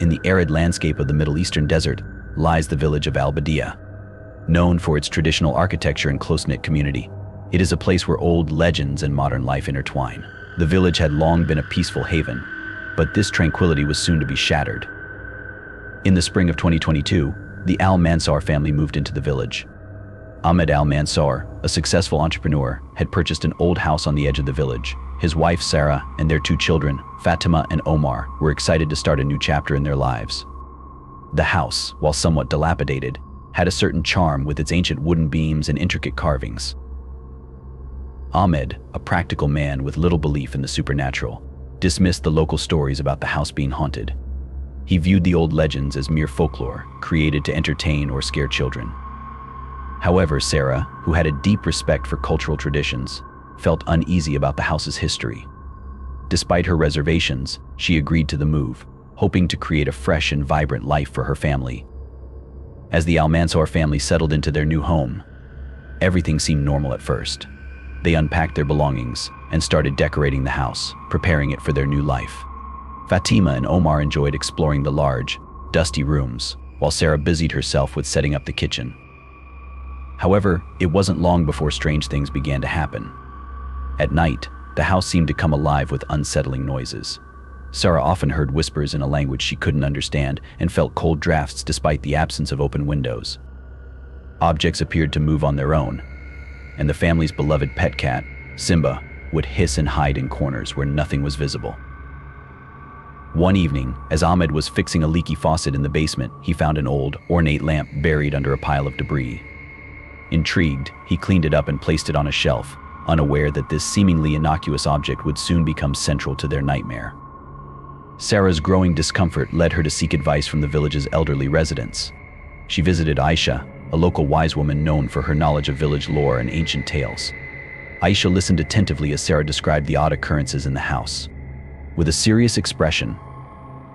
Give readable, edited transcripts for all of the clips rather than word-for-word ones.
In the arid landscape of the Middle Eastern desert lies the village of al-Badia. Known for its traditional architecture and close-knit community, it is a place where old legends and modern life intertwine. The village had long been a peaceful haven, but this tranquility was soon to be shattered. In the spring of 2022, the Al-Mansar family moved into the village. Ahmed Al-Mansar, a successful entrepreneur, had purchased an old house on the edge of the village. His wife, Sarah, and their two children, Fatima and Omar, were excited to start a new chapter in their lives. The house, while somewhat dilapidated, had a certain charm with its ancient wooden beams and intricate carvings. Ahmed, a practical man with little belief in the supernatural, dismissed the local stories about the house being haunted. He viewed the old legends as mere folklore, created to entertain or scare children. However, Sarah, who had a deep respect for cultural traditions, felt uneasy about the house's history. Despite her reservations, she agreed to the move, hoping to create a fresh and vibrant life for her family. As the Al-Mansar family settled into their new home, everything seemed normal at first. They unpacked their belongings and started decorating the house, preparing it for their new life. Fatima and Omar enjoyed exploring the large, dusty rooms, while Sarah busied herself with setting up the kitchen. However, it wasn't long before strange things began to happen. At night, the house seemed to come alive with unsettling noises. Sarah often heard whispers in a language she couldn't understand and felt cold drafts despite the absence of open windows. Objects appeared to move on their own, and the family's beloved pet cat, Simba, would hiss and hide in corners where nothing was visible. One evening, as Ahmed was fixing a leaky faucet in the basement, he found an old, ornate lamp buried under a pile of debris. Intrigued, he cleaned it up and placed it on a shelf, unaware that this seemingly innocuous object would soon become central to their nightmare. Sarah's growing discomfort led her to seek advice from the village's elderly residents. She visited Aisha, a local wise woman known for her knowledge of village lore and ancient tales. Aisha listened attentively as Sarah described the odd occurrences in the house. With a serious expression,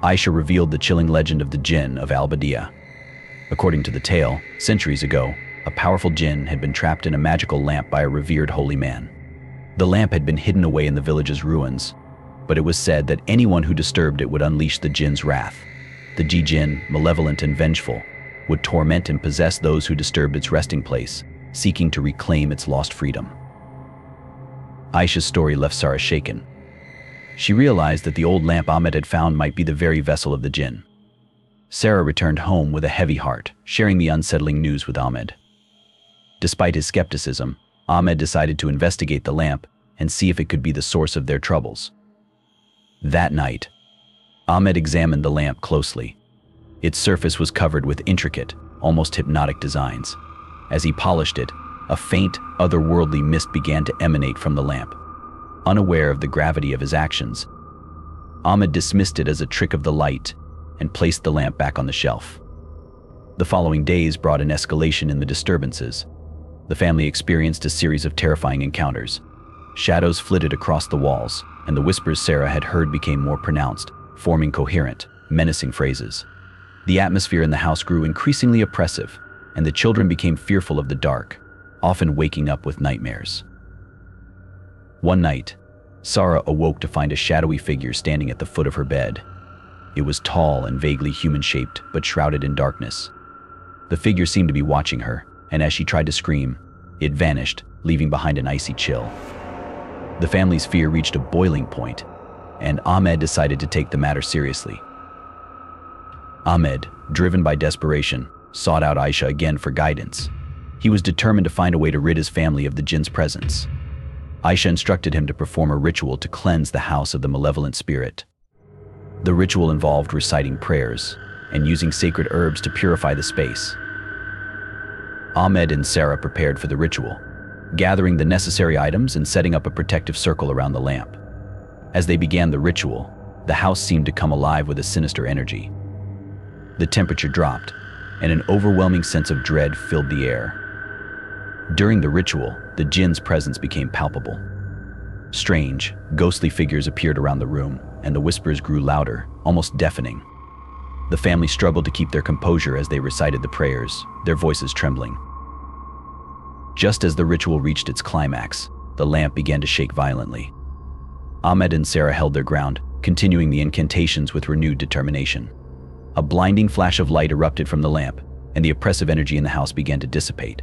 Aisha revealed the chilling legend of the jinn of al-Badia. According to the tale, centuries ago, a powerful jinn had been trapped in a magical lamp by a revered holy man. The lamp had been hidden away in the village's ruins, but it was said that anyone who disturbed it would unleash the jinn's wrath. The jinn, malevolent and vengeful, would torment and possess those who disturbed its resting place, seeking to reclaim its lost freedom. Aisha's story left Sarah shaken. She realized that the old lamp Ahmed had found might be the very vessel of the jinn. Sarah returned home with a heavy heart, sharing the unsettling news with Ahmed. Despite his skepticism, Ahmed decided to investigate the lamp and see if it could be the source of their troubles. That night, Ahmed examined the lamp closely. Its surface was covered with intricate, almost hypnotic designs. As he polished it, a faint, otherworldly mist began to emanate from the lamp. Unaware of the gravity of his actions, Ahmed dismissed it as a trick of the light and placed the lamp back on the shelf. The following days brought an escalation in the disturbances. The family experienced a series of terrifying encounters. Shadows flitted across the walls, and the whispers Sarah had heard became more pronounced, forming coherent, menacing phrases. The atmosphere in the house grew increasingly oppressive, and the children became fearful of the dark, often waking up with nightmares. One night, Sarah awoke to find a shadowy figure standing at the foot of her bed. It was tall and vaguely human-shaped, but shrouded in darkness. The figure seemed to be watching her, and as she tried to scream, it vanished, leaving behind an icy chill. The family's fear reached a boiling point, and Ahmed decided to take the matter seriously. Ahmed, driven by desperation, sought out Aisha again for guidance. He was determined to find a way to rid his family of the jinn's presence. Aisha instructed him to perform a ritual to cleanse the house of the malevolent spirit. The ritual involved reciting prayers and using sacred herbs to purify the space. Ahmed and Sarah prepared for the ritual, gathering the necessary items and setting up a protective circle around the lamp. As they began the ritual, the house seemed to come alive with a sinister energy. The temperature dropped, and an overwhelming sense of dread filled the air. During the ritual, the jinn's presence became palpable. Strange, ghostly figures appeared around the room, and the whispers grew louder, almost deafening. The family struggled to keep their composure as they recited the prayers, their voices trembling. Just as the ritual reached its climax, the lamp began to shake violently. Ahmed and Sarah held their ground, continuing the incantations with renewed determination. A blinding flash of light erupted from the lamp, and the oppressive energy in the house began to dissipate.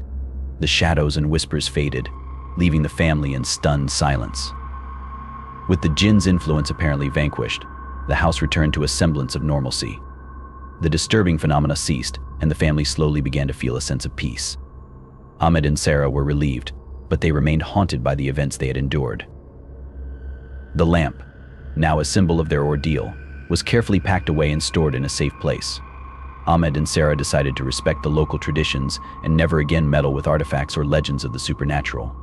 The shadows and whispers faded, leaving the family in stunned silence. With the jinn's influence apparently vanquished, the house returned to a semblance of normalcy. The disturbing phenomena ceased, and the family slowly began to feel a sense of peace. Ahmed and Sarah were relieved, but they remained haunted by the events they had endured. The lamp, now a symbol of their ordeal, was carefully packed away and stored in a safe place. Ahmed and Sarah decided to respect the local traditions and never again meddle with artifacts or legends of the supernatural.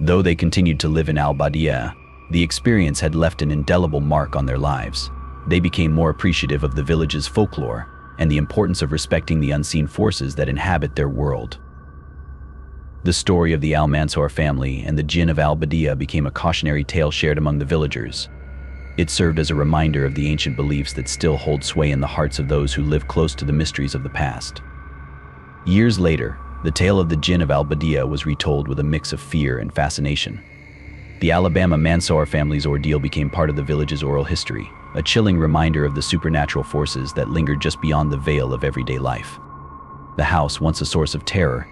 Though they continued to live in Al-Badia, the experience had left an indelible mark on their lives. They became more appreciative of the village's folklore and the importance of respecting the unseen forces that inhabit their world. The story of the Al-Mansour family and the Jinn of Al-Badia became a cautionary tale shared among the villagers. It served as a reminder of the ancient beliefs that still hold sway in the hearts of those who live close to the mysteries of the past. Years later, the tale of the Jinn of Al-Badia was retold with a mix of fear and fascination. The Alabama Mansour family's ordeal became part of the village's oral history, a chilling reminder of the supernatural forces that lingered just beyond the veil of everyday life. The house, once a source of terror,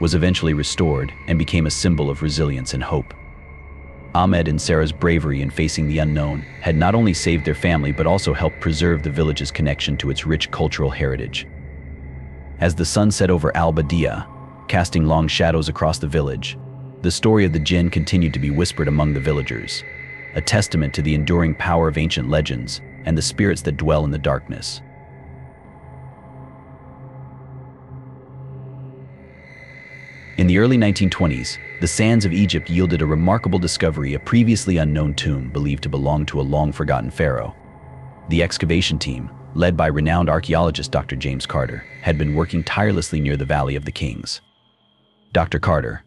was eventually restored and became a symbol of resilience and hope. Ahmed and Sarah's bravery in facing the unknown had not only saved their family but also helped preserve the village's connection to its rich cultural heritage. As the sun set over Al-Badia, casting long shadows across the village, the story of the Jinn continued to be whispered among the villagers, a testament to the enduring power of ancient legends and the spirits that dwell in the darkness. In the early 1920s, the sands of Egypt yielded a remarkable discovery, a previously unknown tomb believed to belong to a long-forgotten pharaoh. The excavation team, led by renowned archaeologist Dr. James Carter, had been working tirelessly near the Valley of the Kings. Dr. Carter,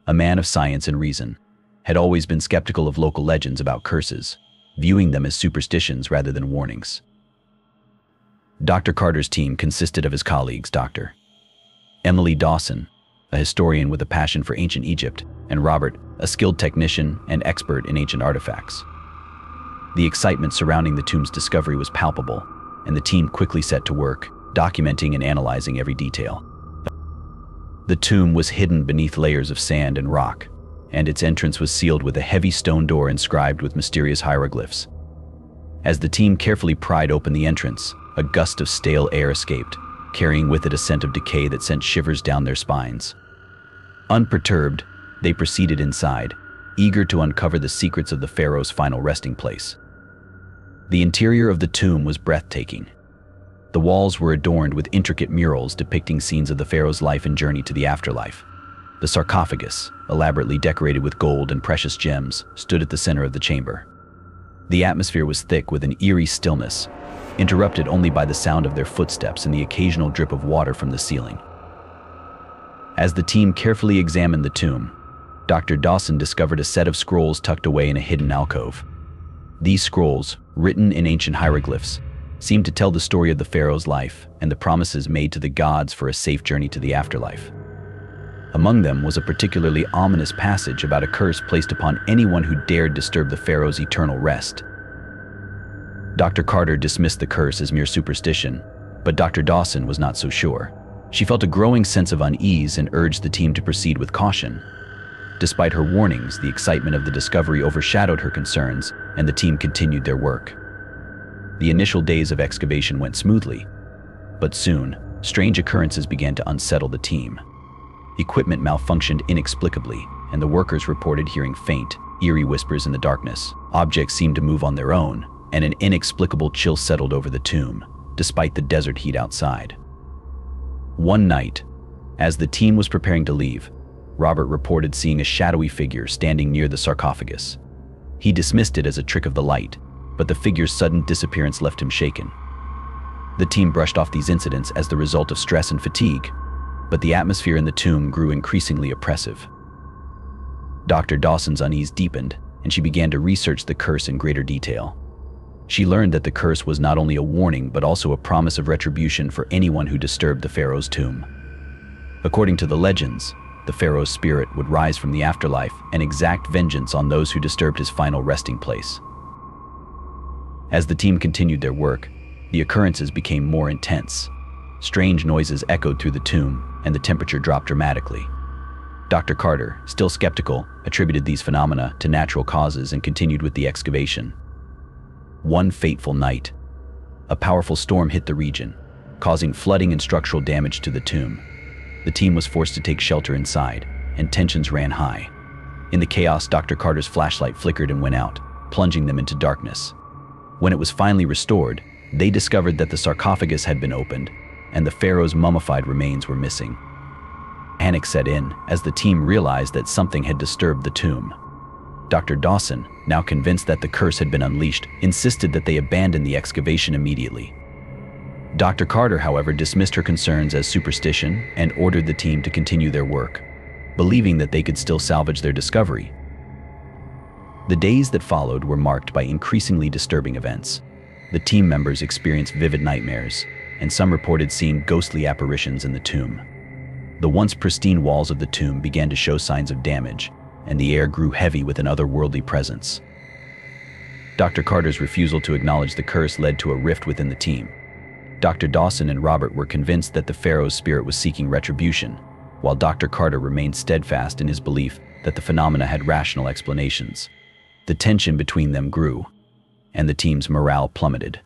a man of science and reason, had always been skeptical of local legends about curses, viewing them as superstitions rather than warnings. Dr. Carter's team consisted of his colleagues, Dr. Emily Dawson, a historian with a passion for ancient Egypt, and Robert, a skilled technician and expert in ancient artifacts. The excitement surrounding the tomb's discovery was palpable, and the team quickly set to work, documenting and analyzing every detail. The tomb was hidden beneath layers of sand and rock, and its entrance was sealed with a heavy stone door inscribed with mysterious hieroglyphs. As the team carefully pried open the entrance, a gust of stale air escaped, carrying with it a scent of decay that sent shivers down their spines. Unperturbed, they proceeded inside, eager to uncover the secrets of the pharaoh's final resting place. The interior of the tomb was breathtaking. The walls were adorned with intricate murals depicting scenes of the pharaoh's life and journey to the afterlife. The sarcophagus, elaborately decorated with gold and precious gems, stood at the center of the chamber. The atmosphere was thick with an eerie stillness, interrupted only by the sound of their footsteps and the occasional drip of water from the ceiling. As the team carefully examined the tomb, Dr. Dawson discovered a set of scrolls tucked away in a hidden alcove. These scrolls, written in ancient hieroglyphs, seemed to tell the story of the pharaoh's life and the promises made to the gods for a safe journey to the afterlife. Among them was a particularly ominous passage about a curse placed upon anyone who dared disturb the pharaoh's eternal rest. Dr. Carter dismissed the curse as mere superstition, but Dr. Dawson was not so sure. She felt a growing sense of unease and urged the team to proceed with caution. Despite her warnings, the excitement of the discovery overshadowed her concerns, and the team continued their work. The initial days of excavation went smoothly, but soon, strange occurrences began to unsettle the team. Equipment malfunctioned inexplicably, and the workers reported hearing faint, eerie whispers in the darkness. Objects seemed to move on their own, and an inexplicable chill settled over the tomb, despite the desert heat outside. One night, as the team was preparing to leave, Robert reported seeing a shadowy figure standing near the sarcophagus. He dismissed it as a trick of the light, but the figure's sudden disappearance left him shaken. The team brushed off these incidents as the result of stress and fatigue, but the atmosphere in the tomb grew increasingly oppressive. Dr. Dawson's unease deepened, and she began to research the curse in greater detail. She learned that the curse was not only a warning but also a promise of retribution for anyone who disturbed the pharaoh's tomb. According to the legends, the pharaoh's spirit would rise from the afterlife and exact vengeance on those who disturbed his final resting place. As the team continued their work, The occurrences became more intense. Strange noises echoed through the tomb, and the temperature dropped dramatically. Dr. Carter, still skeptical, attributed these phenomena to natural causes and continued with the excavation. One fateful night, a powerful storm hit the region, causing flooding and structural damage to the tomb. The team was forced to take shelter inside, and tensions ran high. In the chaos, Dr. Carter's flashlight flickered and went out, plunging them into darkness. When it was finally restored, they discovered that the sarcophagus had been opened, and the pharaoh's mummified remains were missing. Panic set in as the team realized that something had disturbed the tomb. Dr. Dawson, now convinced that the curse had been unleashed, insisted that they abandon the excavation immediately. Dr. Carter, however, dismissed her concerns as superstition and ordered the team to continue their work, believing that they could still salvage their discovery. The days that followed were marked by increasingly disturbing events. The team members experienced vivid nightmares, and some reported seeing ghostly apparitions in the tomb. The once pristine walls of the tomb began to show signs of damage, and the air grew heavy with an otherworldly presence. Dr. Carter's refusal to acknowledge the curse led to a rift within the team. Dr. Dawson and Robert were convinced that the pharaoh's spirit was seeking retribution, while Dr. Carter remained steadfast in his belief that the phenomena had rational explanations. The tension between them grew, and the team's morale plummeted.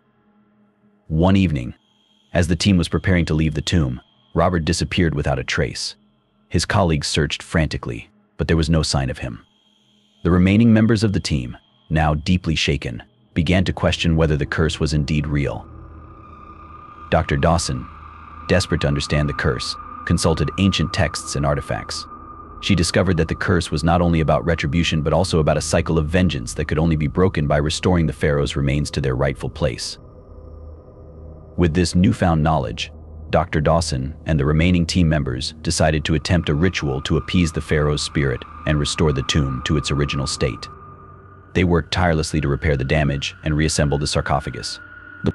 One evening, as the team was preparing to leave the tomb, Robert disappeared without a trace. His colleagues searched frantically, but there was no sign of him. The remaining members of the team, now deeply shaken, began to question whether the curse was indeed real. Dr. Dawson, desperate to understand the curse, consulted ancient texts and artifacts. She discovered that the curse was not only about retribution but also about a cycle of vengeance that could only be broken by restoring the pharaoh's remains to their rightful place. With this newfound knowledge, Dr. Dawson and the remaining team members decided to attempt a ritual to appease the pharaoh's spirit and restore the tomb to its original state. They worked tirelessly to repair the damage and reassemble the sarcophagus.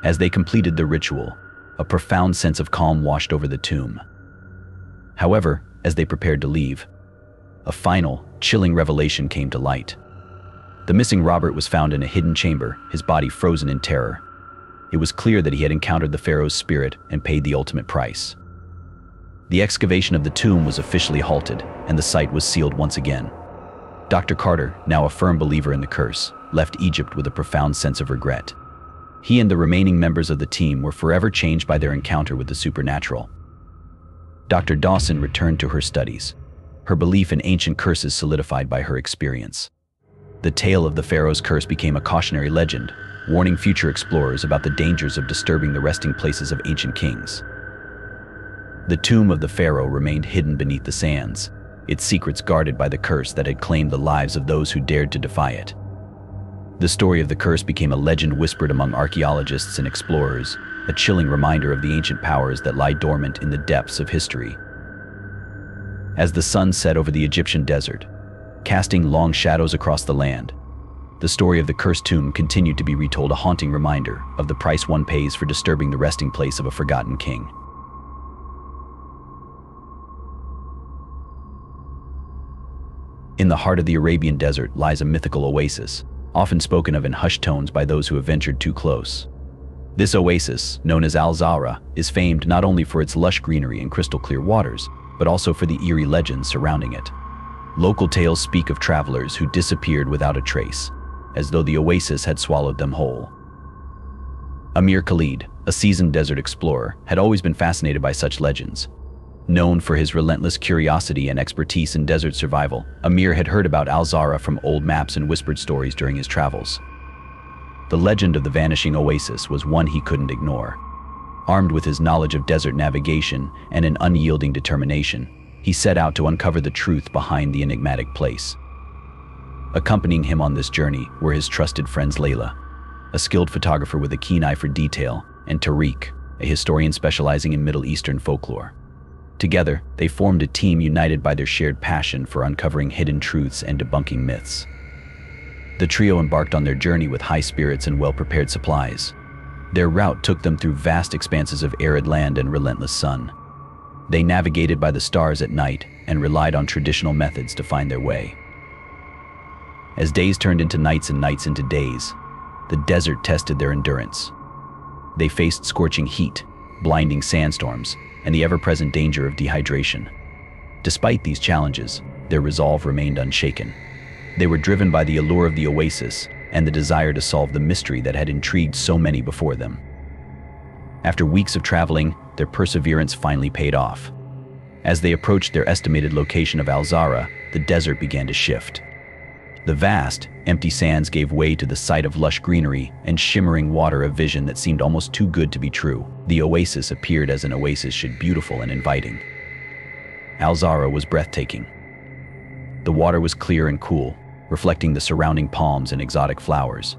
As they completed the ritual, a profound sense of calm washed over the tomb. However, as they prepared to leave, a final, chilling revelation came to light. The missing Robert was found in a hidden chamber, his body frozen in terror. It was clear that he had encountered the pharaoh's spirit and paid the ultimate price. The excavation of the tomb was officially halted, and the site was sealed once again. Dr. Carter, now a firm believer in the curse, left Egypt with a profound sense of regret. He and the remaining members of the team were forever changed by their encounter with the supernatural. Dr. Dawson returned to her studies, her belief in ancient curses solidified by her experience. The tale of the pharaoh's curse became a cautionary legend, warning future explorers about the dangers of disturbing the resting places of ancient kings. The tomb of the pharaoh remained hidden beneath the sands, its secrets guarded by the curse that had claimed the lives of those who dared to defy it. The story of the curse became a legend whispered among archaeologists and explorers, a chilling reminder of the ancient powers that lie dormant in the depths of history. As the sun set over the Egyptian desert, casting long shadows across the land, the story of the cursed tomb continued to be retold, a haunting reminder of the price one pays for disturbing the resting place of a forgotten king. In the heart of the Arabian desert lies a mythical oasis, often spoken of in hushed tones by those who have ventured too close. This oasis, known as Al-Zawra, is famed not only for its lush greenery and crystal-clear waters, but also for the eerie legends surrounding it. Local tales speak of travelers who disappeared without a trace, as though the oasis had swallowed them whole. Amir Khalid, a seasoned desert explorer, had always been fascinated by such legends. Known for his relentless curiosity and expertise in desert survival, Amir had heard about Al-Zawra from old maps and whispered stories during his travels. The legend of the vanishing oasis was one he couldn't ignore. Armed with his knowledge of desert navigation and an unyielding determination, he set out to uncover the truth behind the enigmatic place. Accompanying him on this journey were his trusted friends Layla, a skilled photographer with a keen eye for detail, and Tariq, a historian specializing in Middle Eastern folklore. Together, they formed a team united by their shared passion for uncovering hidden truths and debunking myths. The trio embarked on their journey with high spirits and well-prepared supplies. Their route took them through vast expanses of arid land and relentless sun. They navigated by the stars at night and relied on traditional methods to find their way. As days turned into nights and nights into days, the desert tested their endurance. They faced scorching heat, blinding sandstorms, and the ever-present danger of dehydration. Despite these challenges, their resolve remained unshaken. They were driven by the allure of the oasis and the desire to solve the mystery that had intrigued so many before them. After weeks of traveling, their perseverance finally paid off. As they approached their estimated location of Al-Zahra, the desert began to shift. The vast, empty sands gave way to the sight of lush greenery and shimmering water, a vision that seemed almost too good to be true. The oasis appeared as an oasis should, beautiful and inviting. Al-Zahra was breathtaking. The water was clear and cool, reflecting the surrounding palms and exotic flowers.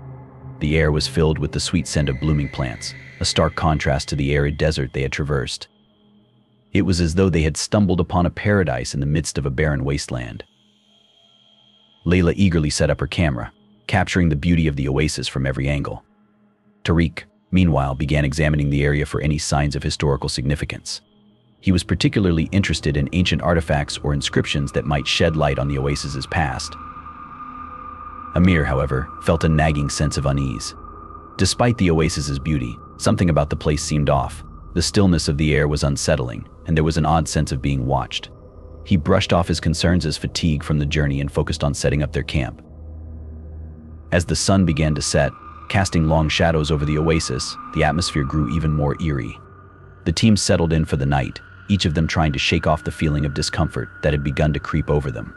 The air was filled with the sweet scent of blooming plants, a stark contrast to the arid desert they had traversed. It was as though they had stumbled upon a paradise in the midst of a barren wasteland. Layla eagerly set up her camera, capturing the beauty of the oasis from every angle. Tariq, meanwhile, began examining the area for any signs of historical significance. He was particularly interested in ancient artifacts or inscriptions that might shed light on the oasis's past. Amir, however, felt a nagging sense of unease. Despite the oasis's beauty, something about the place seemed off. The stillness of the air was unsettling, and there was an odd sense of being watched. He brushed off his concerns as fatigue from the journey and focused on setting up their camp. As the sun began to set, casting long shadows over the oasis, the atmosphere grew even more eerie. The team settled in for the night, each of them trying to shake off the feeling of discomfort that had begun to creep over them.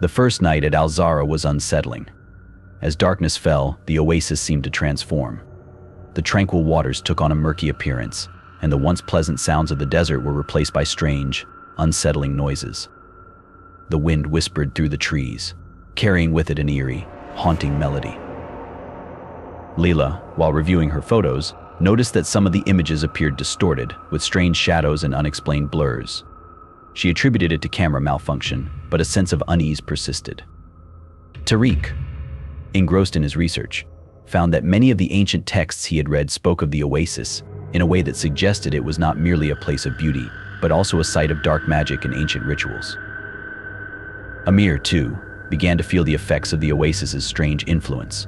The first night at Al-Zahra was unsettling. As darkness fell, the oasis seemed to transform. The tranquil waters took on a murky appearance, and the once pleasant sounds of the desert were replaced by strange, unsettling noises. The wind whispered through the trees, carrying with it an eerie, haunting melody. Leela, while reviewing her photos, noticed that some of the images appeared distorted, with strange shadows and unexplained blurs. She attributed it to camera malfunction, but a sense of unease persisted. Tariq, engrossed in his research, found that many of the ancient texts he had read spoke of the oasis in a way that suggested it was not merely a place of beauty, but also a site of dark magic and ancient rituals. Amir, too, began to feel the effects of the oasis's strange influence.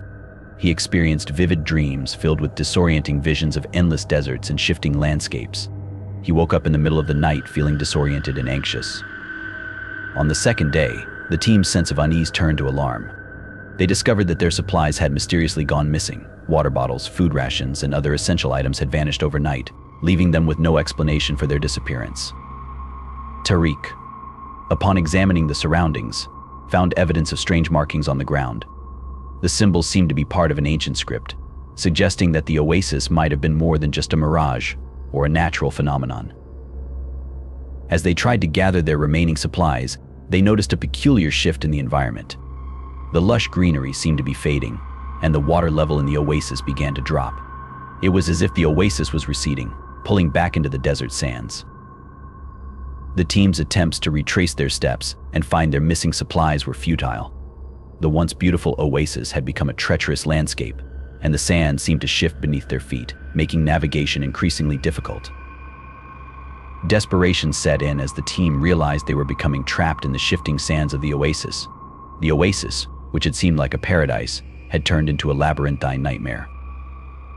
He experienced vivid dreams filled with disorienting visions of endless deserts and shifting landscapes. He woke up in the middle of the night feeling disoriented and anxious. On the second day, the team's sense of unease turned to alarm. They discovered that their supplies had mysteriously gone missing. Water bottles, food rations, and other essential items had vanished overnight, leaving them with no explanation for their disappearance. Tariq, upon examining the surroundings, found evidence of strange markings on the ground. The symbols seemed to be part of an ancient script, suggesting that the oasis might have been more than just a mirage or a natural phenomenon. As they tried to gather their remaining supplies, they noticed a peculiar shift in the environment. The lush greenery seemed to be fading, and the water level in the oasis began to drop. It was as if the oasis was receding, pulling back into the desert sands. The team's attempts to retrace their steps and find their missing supplies were futile. The once beautiful oasis had become a treacherous landscape, and the sand seemed to shift beneath their feet, making navigation increasingly difficult. Desperation set in as the team realized they were becoming trapped in the shifting sands of the oasis. The oasis, which had seemed like a paradise, had turned into a labyrinthine nightmare.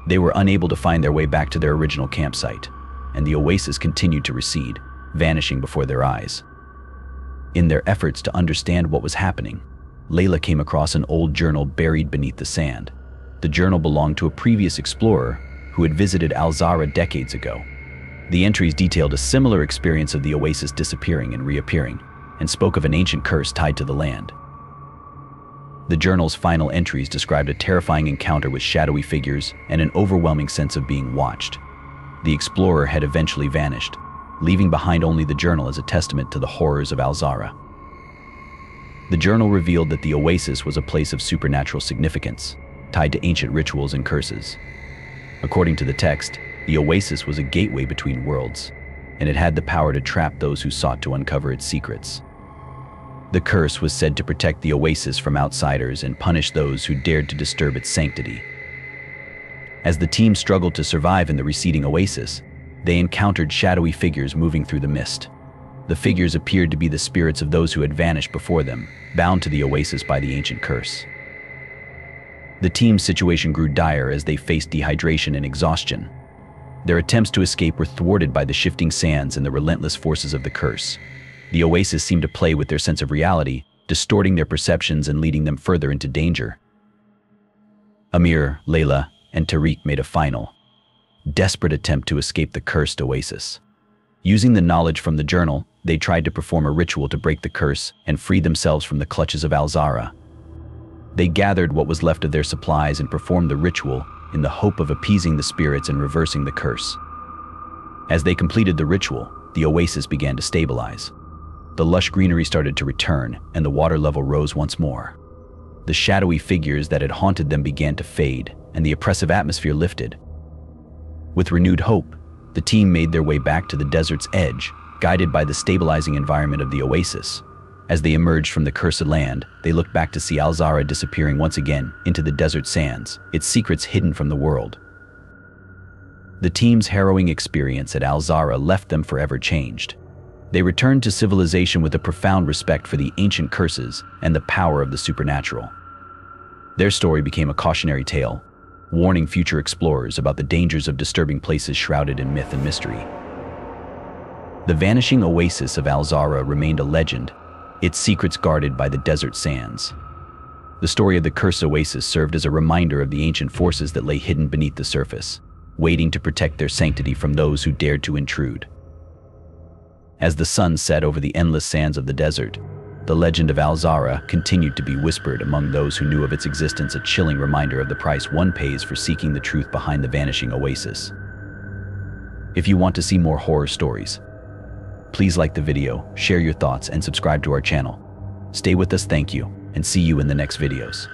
They were unable to find their way back to their original campsite, and the oasis continued to recede, vanishing before their eyes. In their efforts to understand what was happening, Layla came across an old journal buried beneath the sand. The journal belonged to a previous explorer who had visited Al-Zahra decades ago. The entries detailed a similar experience of the oasis disappearing and reappearing, and spoke of an ancient curse tied to the land. The journal's final entries described a terrifying encounter with shadowy figures and an overwhelming sense of being watched. The explorer had eventually vanished, leaving behind only the journal as a testament to the horrors of Al-Zahra. The journal revealed that the oasis was a place of supernatural significance, tied to ancient rituals and curses. According to the text, the oasis was a gateway between worlds, and it had the power to trap those who sought to uncover its secrets. The curse was said to protect the oasis from outsiders and punish those who dared to disturb its sanctity. As the team struggled to survive in the receding oasis, they encountered shadowy figures moving through the mist. The figures appeared to be the spirits of those who had vanished before them, bound to the oasis by the ancient curse. The team's situation grew dire as they faced dehydration and exhaustion. Their attempts to escape were thwarted by the shifting sands and the relentless forces of the curse. The oasis seemed to play with their sense of reality, distorting their perceptions and leading them further into danger. Amir, Layla, and Tariq made a final, desperate attempt to escape the cursed oasis. Using the knowledge from the journal, they tried to perform a ritual to break the curse and free themselves from the clutches of Al-Zahra. They gathered what was left of their supplies and performed the ritual in the hope of appeasing the spirits and reversing the curse. As they completed the ritual, the oasis began to stabilize. The lush greenery started to return, and the water level rose once more. The shadowy figures that had haunted them began to fade, and the oppressive atmosphere lifted. With renewed hope, the team made their way back to the desert's edge, guided by the stabilizing environment of the oasis. As they emerged from the cursed land, they looked back to see Al-Zahra disappearing once again into the desert sands, its secrets hidden from the world. The team's harrowing experience at Al-Zahra left them forever changed. They returned to civilization with a profound respect for the ancient curses and the power of the supernatural. Their story became a cautionary tale, warning future explorers about the dangers of disturbing places shrouded in myth and mystery. The vanishing oasis of Al-Zahra remained a legend, its secrets guarded by the desert sands. The story of the cursed oasis served as a reminder of the ancient forces that lay hidden beneath the surface, waiting to protect their sanctity from those who dared to intrude. As the sun set over the endless sands of the desert, the legend of Al-Zahra continued to be whispered among those who knew of its existence, a chilling reminder of the price one pays for seeking the truth behind the vanishing oasis. If you want to see more horror stories, please like the video, share your thoughts, and subscribe to our channel. Stay with us, thank you, and see you in the next videos.